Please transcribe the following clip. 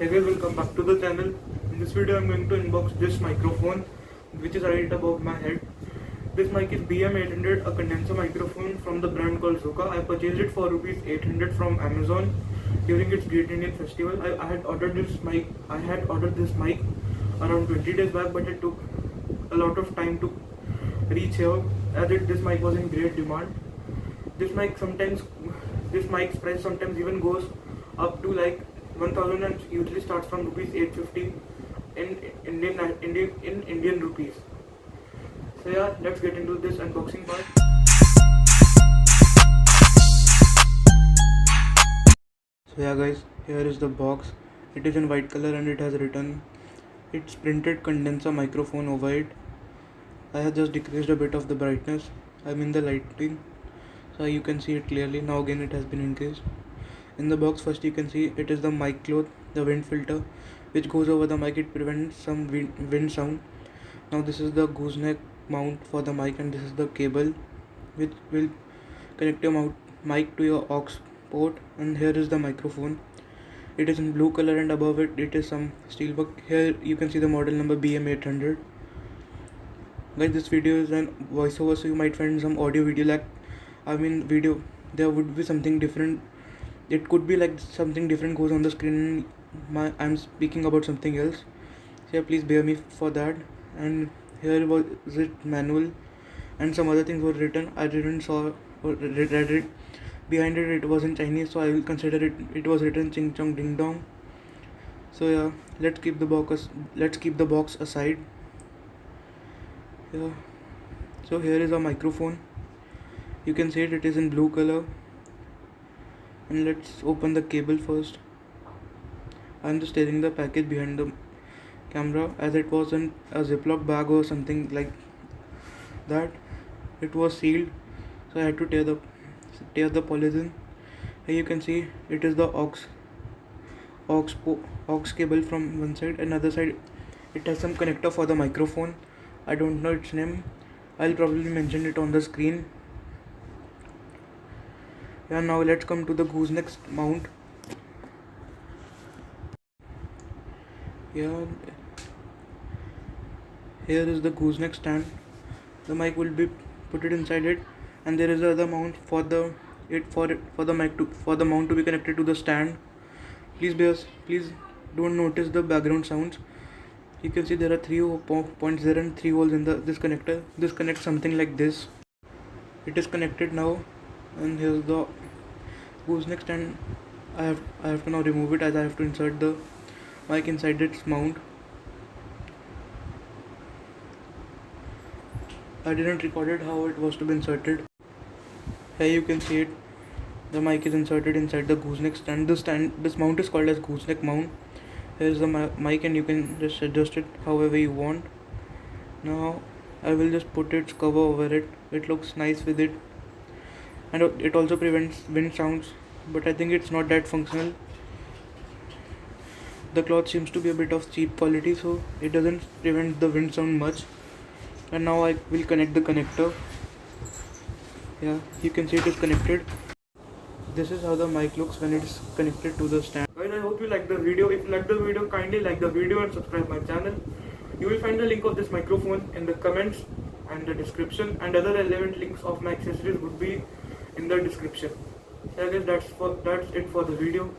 Hey guys, welcome back to the channel. In this video I'm going to unbox this microphone which is right above my head. This mic is BM800, a condenser microphone from the brand called Zucca. I purchased it for rupees 800 from Amazon during its Great Indian Festival. I had ordered this mic around 20 days back, but it took a lot of time to reach here as this mic was in great demand. This mic's price sometimes even goes up to like 1000 and usually starts from rupees 850 in Indian rupees. So yeah, let's get into this unboxing part. So yeah guys, here is the box. It is in white color and it has written, it's printed condenser microphone over it. I have just decreased a bit of the brightness. I'm in the lighting, so you can see it clearly. Now again it has been increased. In the box, first you can see it is the mic cloth, the wind filter which goes over the mic. It prevents some wind sound. Now this is the gooseneck mount for the mic, and this is the cable which will connect your mic to your aux port. And here is the microphone. It is in blue color and above it is some steel work. Here you can see the model number BM800. Guys, this video is an voiceover, so you might find some audio video lag. Video there would be something different. It could be like something different goes on the screen. I'm speaking about something else. So yeah, please bear me for that. And here was it manual and some other things were written. I didn't saw or read it. Behind it was in Chinese, so I will consider it was written Ching Chong Ding Dong. So yeah, let's keep the box aside. Yeah. So here is a microphone. You can see it is in blue color. And let's open the cable first. I'm just tearing the package behind the camera, as it wasn't a Ziploc bag or something like that. It was sealed, so I had to tear the polythene. Here you can see it is the aux cable from one side. Another side it has some connector for the microphone. I don't know its name. I'll probably mention it on the screen. Yeah, now let's come to the gooseneck mount. Yeah, here is the gooseneck stand. The mic will be put it inside it, and there is another mount for the mount to be connected to the stand. Please don't notice the background sounds. You can see there are 3 points there and 3 holes in this connector. This connects something like this. It is connected now, and here's the gooseneck stand. I have to now remove it, as I have to insert the mic inside its mount. I didn't record it how it was to be inserted. Here you can see it. The mic is inserted inside the gooseneck stand. This mount is called as gooseneck mount. Here is the mic, and you can just adjust it however you want. Now I will just put its cover over it. It looks nice with it, and it also prevents wind sounds, but I think it's not that functional. The cloth seems to be a bit of cheap quality, so it doesn't prevent the wind sound much. And now I will connect the connector. Yeah, you can see it is connected. This is how the mic looks when it's connected to the stand. Guys, I hope you liked the video. If you liked the video, kindly like the video and subscribe my channel. You will find the link of this microphone in the comments and the description, and other relevant links of my accessories would be in the description. So I guess that's it for the video.